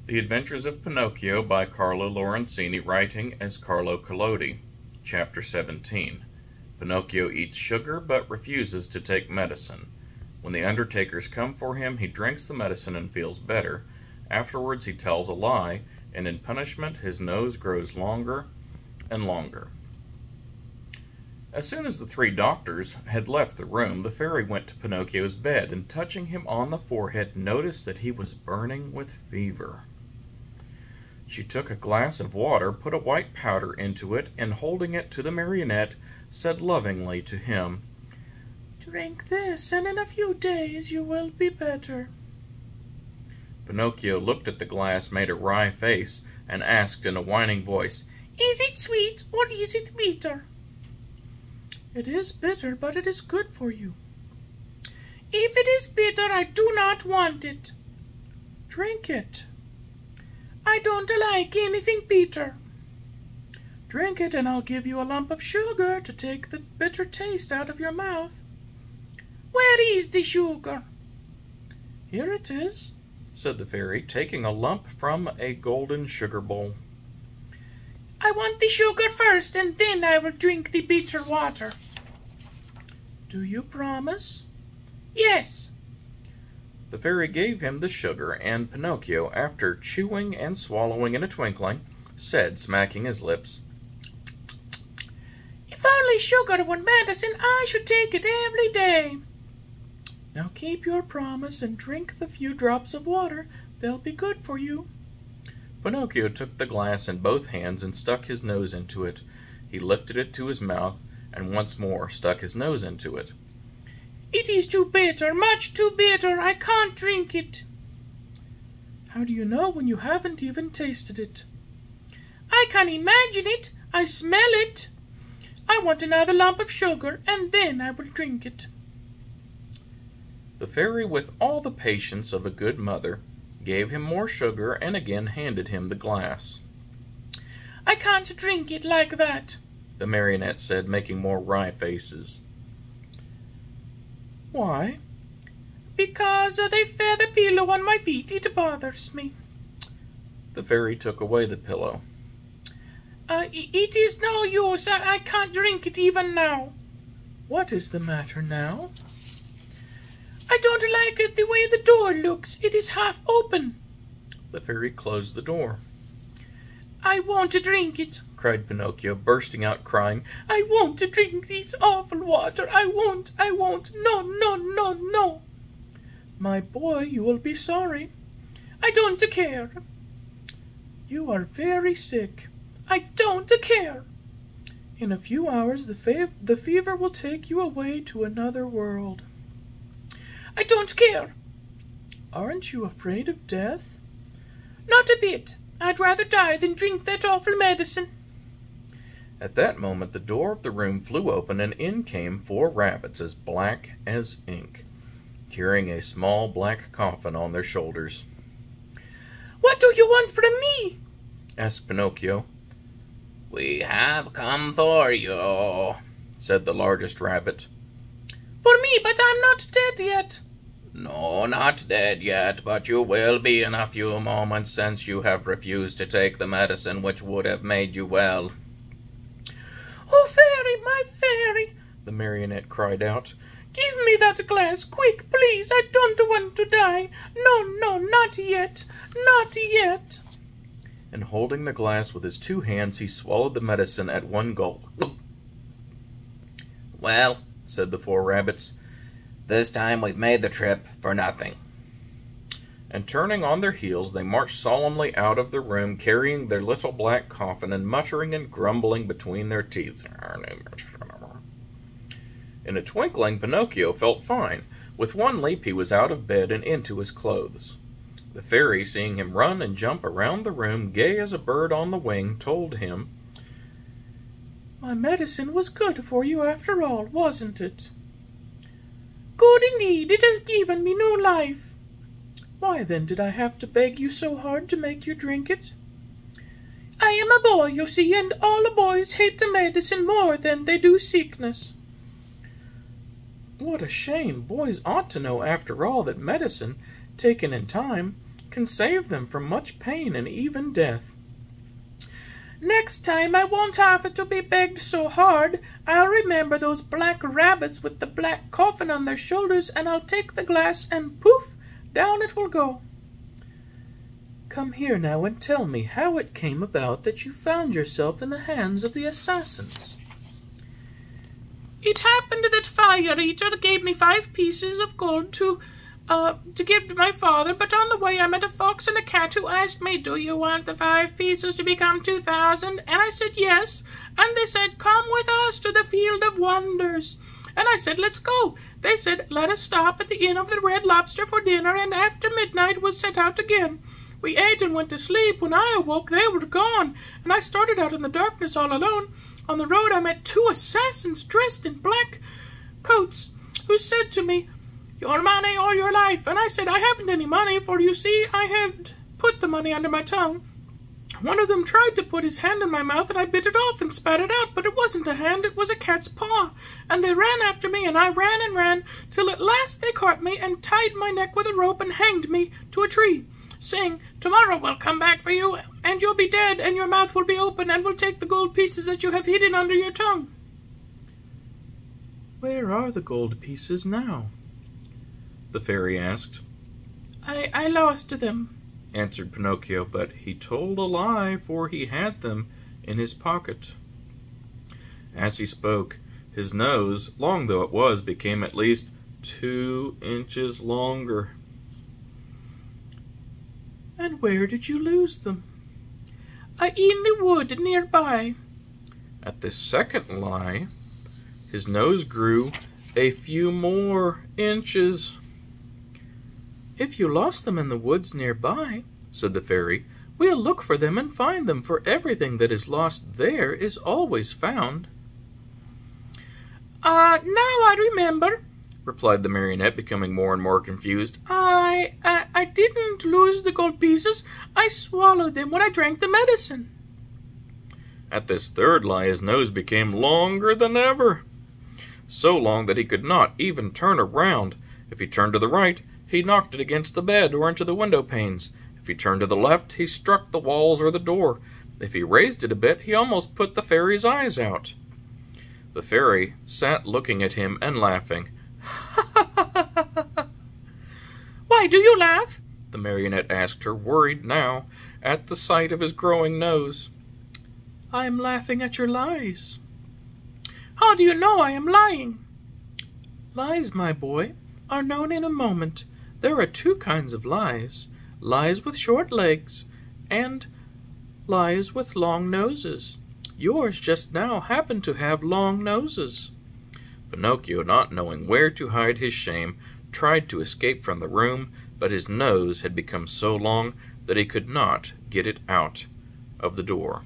The Adventures of Pinocchio by Carlo Lorenzini, writing as Carlo Collodi. Chapter 17. Pinocchio eats sugar but refuses to take medicine. When the undertakers come for him, he drinks the medicine and feels better. Afterwards he tells a lie, and in punishment his nose grows longer and longer. As soon as the three doctors had left the room, the fairy went to Pinocchio's bed, and touching him on the forehead, noticed that he was burning with fever. She took a glass of water, put a white powder into it, and holding it to the marionette, said lovingly to him, "Drink this, and in a few days you will be better." Pinocchio looked at the glass, made a wry face, and asked in a whining voice, "Is it sweet or is it bitter?" "It is bitter, but it is good for you." "If it is bitter, I do not want it." "Drink it." "I don't like anything bitter." "Drink it, and I'll give you a lump of sugar to take the bitter taste out of your mouth." "Where is the sugar?" "Here it is," said the fairy, taking a lump from a golden sugar bowl. "I want the sugar first, and then I will drink the bitter water." "Do you promise?" "Yes." The fairy gave him the sugar, and Pinocchio, after chewing and swallowing in a twinkling, said, smacking his lips, "If only sugar were medicine, I should take it every day." "Now keep your promise and drink the few drops of water. They'll be good for you." Pinocchio took the glass in both hands and stuck his nose into it. He lifted it to his mouth and once more stuck his nose into it. "It is too bitter, much too bitter. I can't drink it." "How do you know when you haven't even tasted it?" "I can imagine it. I smell it. I want another lump of sugar, and then I will drink it." The fairy, with all the patience of a good mother, gave him more sugar and again handed him the glass. "I can't drink it like that," the marionette said, making more wry faces. "Why?" "Because they feather pillow on my feet. It bothers me." The fairy took away the pillow. It is no use. I can't drink it even now." "What is the matter now?" "I don't like it the way the door looks. It is half open." The fairy closed the door. "I won't drink it," cried Pinocchio, bursting out crying. "I won't drink this awful water. I won't. No, no, no, no." "My boy, you will be sorry." "I don't care." "You are very sick." "I don't care." "In a few hours the fever will take you away to another world." "I don't care." "Aren't you afraid of death?" "Not a bit. I'd rather die than drink that awful medicine." At that moment the door of the room flew open, and in came 4 rabbits as black as ink, carrying a small black coffin on their shoulders. "What do you want from me?" asked Pinocchio. "We have come for you," said the largest rabbit. "For me, but I'm not dead yet." "No, not dead yet, but you will be in a few moments, since you have refused to take the medicine which would have made you well." "Oh, fairy, my fairy," the marionette cried out. "Give me that glass, quick, please. I don't want to die. No, no, not yet, not yet." And holding the glass with his 2 hands, he swallowed the medicine at one gulp. "Well," said the 4 rabbits, "this time we've made the trip for nothing." And turning on their heels, they marched solemnly out of the room, carrying their little black coffin and muttering and grumbling between their teeth. In a twinkling, Pinocchio felt fine. With one leap he was out of bed and into his clothes. The fairy, seeing him run and jump around the room, gay as a bird on the wing, told him, "My medicine was good for you after all, wasn't it?" "Good indeed. It has given me new life." "Why then did I have to beg you so hard to make you drink it?" "I am a boy, you see, and all boys hate medicine more than they do sickness." What a shame! Boys ought to know, after all, that medicine, taken in time, can save them from much pain and even death. Next time I won't have to be begged so hard. I'll remember those black rabbits with the black coffin on their shoulders, and I'll take the glass and poof, down it will go. Come here now and tell me how it came about that you found yourself in the hands of the assassins. It happened that Fire Eater gave me 5 pieces of gold to give to my father, but on the way I met a fox and a cat who asked me, "Do you want the 5 pieces to become 2,000? And I said yes, and they said, "Come with us to the Field of Wonders." And I said, "Let's go." They said, "Let us stop at the Inn of the Red Lobster for dinner," and after midnight was set out again. We ate and went to sleep. When I awoke, they were gone, and I started out in the darkness all alone. On the road I met 2 assassins dressed in black coats, who said to me, "Your money or your life." And I said, "I haven't any money, for you see I had put the money under my tongue." One of them tried to put his hand in my mouth, and I bit it off and spat it out, but it wasn't a hand, it was a cat's paw. And they ran after me, and I ran and ran, till at last they caught me and tied my neck with a rope and hanged me to a tree, saying, "Tomorrow we'll come back for you, and you'll be dead, and your mouth will be open, and we'll take the gold pieces that you have hidden under your tongue." Where are the gold pieces now? The fairy asked. I lost them, answered Pinocchio, but he told a lie, for he had them in his pocket. As he spoke, his nose, long though it was, became at least 2 inches longer. And where did you lose them? In the wood nearby. At this second lie, his nose grew a few more inches. If you lost them in the woods nearby, said the fairy, we'll look for them and find them, for everything that is lost there is always found. Now I remember, replied the marionette, becoming more and more confused. I didn't lose the gold pieces. I swallowed them when I drank the medicine. At this third lie, his nose became longer than ever, so long that he could not even turn around. If he turned to the right, he knocked it against the bed or into the window panes. If he turned to the left, he struck the walls or the door. If he raised it a bit, he almost put the fairy's eyes out. The fairy sat looking at him and laughing. Why do you laugh? The marionette asked her, worried now at the sight of his growing nose. I am laughing at your lies. How do you know I am lying? Lies, my boy, are known in a moment. There are 2 kinds of lies, lies with short legs and lies with long noses. Yours just now happened to have long noses. Pinocchio, not knowing where to hide his shame, tried to escape from the room, but his nose had become so long that he could not get it out of the door.